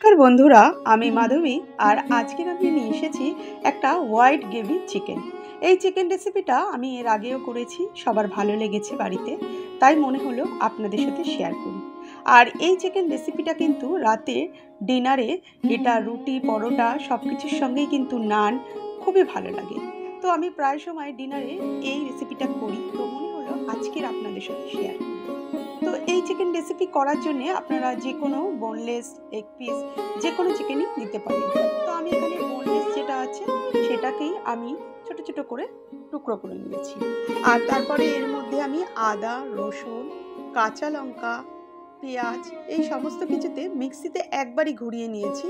নমস্কার বন্ধুরা, আমি মাধবী আর আজকের আমি নিয়ে এসেছি একটা হোয়াইট গ্রেভি চিকেন। এই চিকেন রেসিপিটা আমি এর আগেও করেছি, সবার ভালো লেগেছে বাড়িতে, তাই মনে হলো আপনাদের সাথে শেয়ার করি। আর এই চিকেন রেসিপিটা কিন্তু রাতে ডিনারে এটা রুটি পরোটা সব কিছুর সঙ্গেই কিন্তু নান খুবই ভালো লাগে। তো আমি প্রায় সময় ডিনারে এই রেসিপিটা করি, তো মনে হলো আজকের আপনাদের সাথে শেয়ার করি। তো এই চিকেন রেসিপি করার জন্য আপনারা যে কোনো বোনলেস এগ পিস যে কোনো চিকেনই নিতে পারেন। তো আমি এখানে বোনলেস যেটা আছে সেটাকেই আমি ছোট ছোট করে টুকরো করে নিয়েছি। আর তারপরে এর মধ্যে আমি আদা, রসুন, কাঁচা লঙ্কা, পেঁয়াজ এই সমস্ত কিছুতে মিক্সিতে একবারই ঘুরিয়ে নিয়েছি।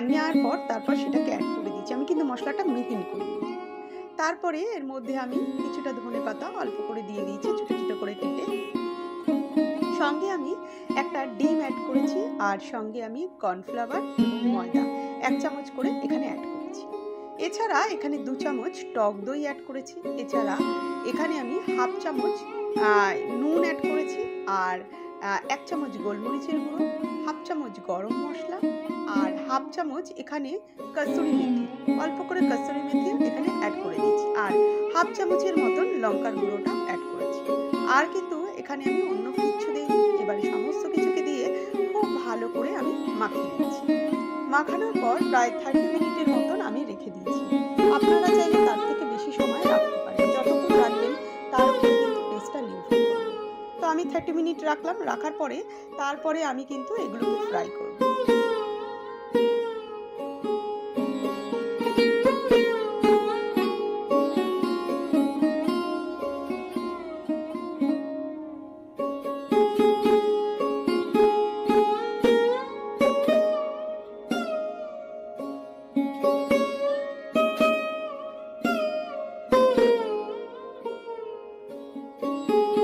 নেওয়ার পর তারপর সেটাকে অ্যাড করে দিয়েছি। আমি কিন্তু মশলাটা মিহিন করে নিয়েছি। তারপরে এর মধ্যে আমি কিছুটা ধনে পাতা অল্প করে দিয়ে দিয়েছি ছোট ছোট করে কেটে। সঙ্গে আমি একটা ডিম অ্যাড করেছি আর সঙ্গে আমি কর্নফ্লাওয়ার এবং ময়দা 1 চামচ করে এখানে অ্যাড করেছি। এছাড়া এখানে 2 চামচ টক দই অ্যাড করেছি। এছাড়া এখানে আমি হাফ চামচ নুন অ্যাড করেছি আর 1 চামচ গোলমরিচের গুঁড়ো, হাফ চামচ গরম মশলা আর হাফ চামচ এখানে কসুরি মেথি, অল্প করে কসুরি মেথি এখানে অ্যাড করে দিয়েছি আর হাফ চামচের মতন লঙ্কার গুঁড়োটা অ্যাড করেছি। আর কিন্তু এখানে আমি অন্য কিছু দিইনি। এবারে সমস্ত কিছুকে দিয়ে খুব ভালো করে আমি মাখিয়ে নিয়েছি। মাখানোর পর প্রায় 30 মিনিটের মতন আমি রেখে দিয়েছি। আপনারা চাইলে তার থেকে বেশি সময় রাখতে পারেন, যতক্ষণ রাখবেন তার উপরে কিন্তু টেস্টটা নির্ভর করবে। তো আমি 30 মিনিট রাখলাম। রাখার পরে তারপরে আমি কিন্তু এগুলোকে ফ্রাই করব।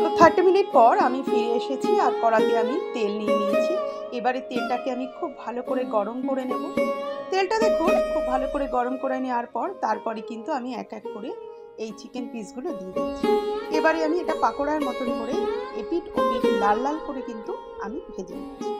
তো 30 মিনিট পর আমি ফিরে এসেছি আর কড়াতে আমি তেল নিয়ে নিয়েছি। এবারে তেলটাকে আমি খুব ভালো করে গরম করে নেব। তেলটা দেখুন খুব ভালো করে গরম করে নেওয়ার পর তারপরে কিন্তু আমি এক এক করে এই চিকেন পিসগুলো দিয়ে দিচ্ছি। এবারে আমি এটা পাকোড়ার মতন করে এপিঠ ওপিঠ লাল লাল করে কিন্তু আমি ভেজে নিচ্ছি।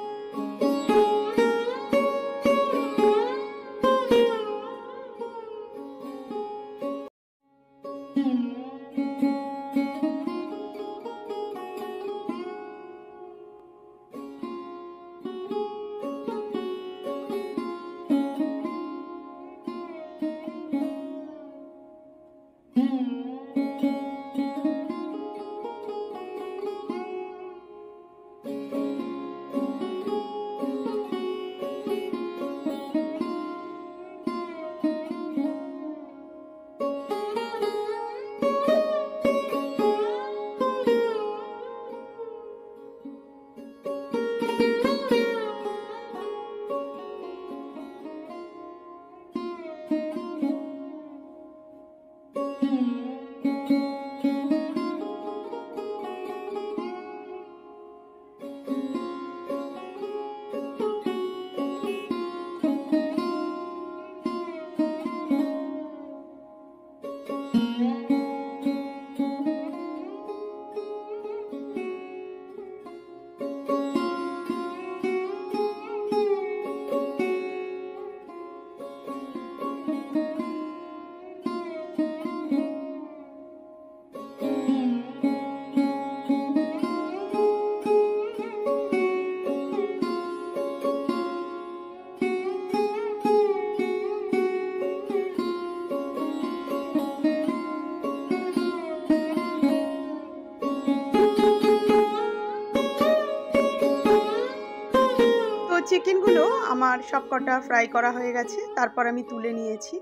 চিকেনগুলো আমার সবকটা ফ্রাই করা হয়ে গেছে। তারপর আমি তুলে নিয়েছি।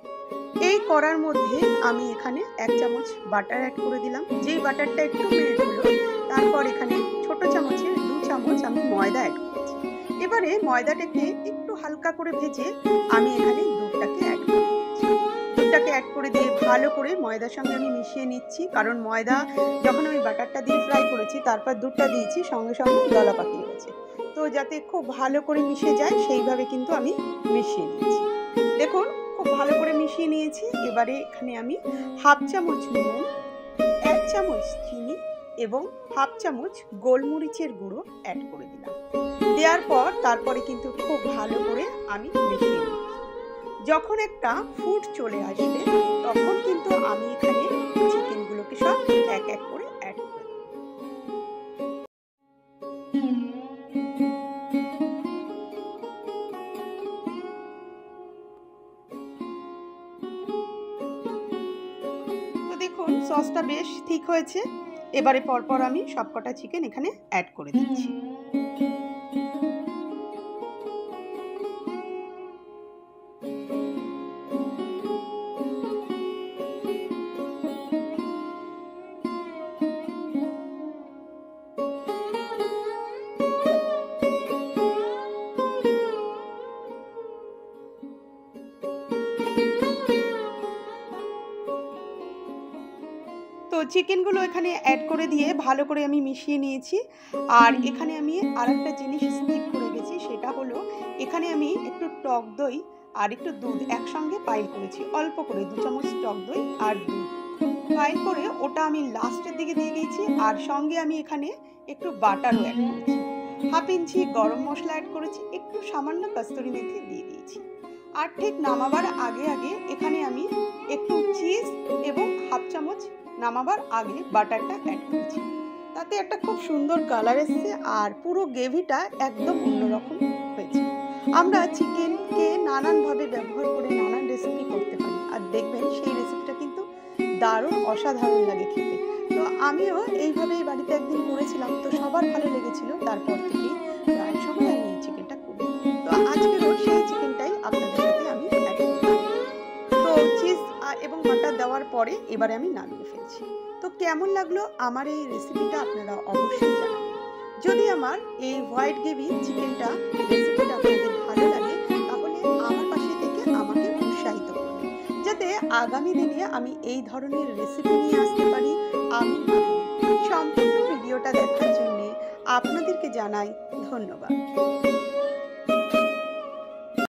এই কড়ার মধ্যে আমি এখানে 1 চামচ বাটার অ্যাড করে দিলাম। যেই বাটারটা একটু মেল্ট হলো তারপর এখানে ছোট চামচের 2 চামচ আমি ময়দা অ্যাড করেছি। এবারে ময়দাটাকে একটু হালকা করে ভেজে আমি এখানে দুধটাকে অ্যাড করে দিচ্ছি। দুধটাকে অ্যাড করে দিয়ে ভালো করে ময়দার সঙ্গে আমি মিশিয়ে নিচ্ছি, কারণ ময়দা যখন আমি বাটারটা দিয়ে ফ্রাই করেছি তারপর দুধটা দিয়েছি সঙ্গে সঙ্গে দলা পাকিয়ে গেছে। তো যাতে খুব ভালো করে মিশে যায় সেইভাবে কিন্তু আমি মিশিয়ে নিচ্ছি। দেখুন খুব ভালো করে মিশিয়ে নিয়েছি। এবারে এখানে আমি হাফ চামচ নুন, 1 চামচ চিনি এবং হাফ চামচ গোলমরিচের গুঁড়ো অ্যাড করে দিলাম। দেওয়ার পর তারপরে কিন্তু খুব ভালো করে আমি মিশিয়ে নিই। যখন একটা ফুট চলে আসবে তখন কিন্তু আমি এখানে চিকেনগুলোকে সব এক এক করে অ্যাড করে দেব। তো দেখুন সসটা বেশ ঠিক হয়েছে। এবারে পরপর আমি সবকটা চিকেন এখানে অ্যাড করে দিচ্ছি। তো চিকেনগুলো এখানে অ্যাড করে দিয়ে ভালো করে আমি মিশিয়ে নিয়েছি। আর এখানে আমি আরেকটা জিনিস স্কিপ করে গেছি, সেটা হলো এখানে আমি একটু টক দই আর একটু দুধ একসঙ্গে পাইল করেছি, অল্প করে 2 চামচ টক দই আর দুধ পাইল করে ওটা আমি লাস্টের দিকে দিয়ে দিয়েছি। আর সঙ্গে আমি এখানে একটু বাটারও অ্যাড করেছি, 1/2 ইঞ্চি গরম মশলা অ্যাড করেছি, একটু সামান্য কস্তুরি মেথি দিয়ে দিয়েছি। আর ঠিক নামাবার আগে আগে এখানে আমি একটু চিজ এবং 1/2 চামচ নামাবার আগে বাটারটা অ্যাড করেছি। তাতে একটা খুব সুন্দর কালার এসেছে আর পুরো গ্রেভিটা একদম অন্যরকম হয়েছে। আমরা চিকেনকে নানানভাবে ব্যবহার করে নানান রেসিপি করতে পারি, আর দেখবেন সেই রেসিপিটা কিন্তু দারুণ অসাধারণ লাগে খেতে। তো আমিও এইভাবেই বাড়িতে একদিন করেছিলাম, তো সবার ভালো লেগেছিল। তারপর থেকে প্রায় সময় আমি এই চিকেনটা করি। তো আজকেরও সেই চিকেনটাই আপনাদের সাথে আমি অ্যাড করলাম। তো চিজ এবং বাটার দেওয়ার পরে এবারে আমি নামিয়ে ফেলছি। তো কেমন লাগলো আমার এই রেসিপিটা আপনারা অবশ্যই জানাবেন। যদি আমার এই হোয়াইট গ্রেভি চিকেনটা রেসিপিটা আপনাদের ভালো লাগে তাহলে আমার পাশে থেকে আমাকে উৎসাহিত করবেন, যাতে আগামী দিনে আমি এই ধরনের রেসিপি নিয়ে আসতে পারি। আমি সম্পূর্ণ ভিডিওটা দেখার জন্য আপনাদেরকে জানাই ধন্যবাদ।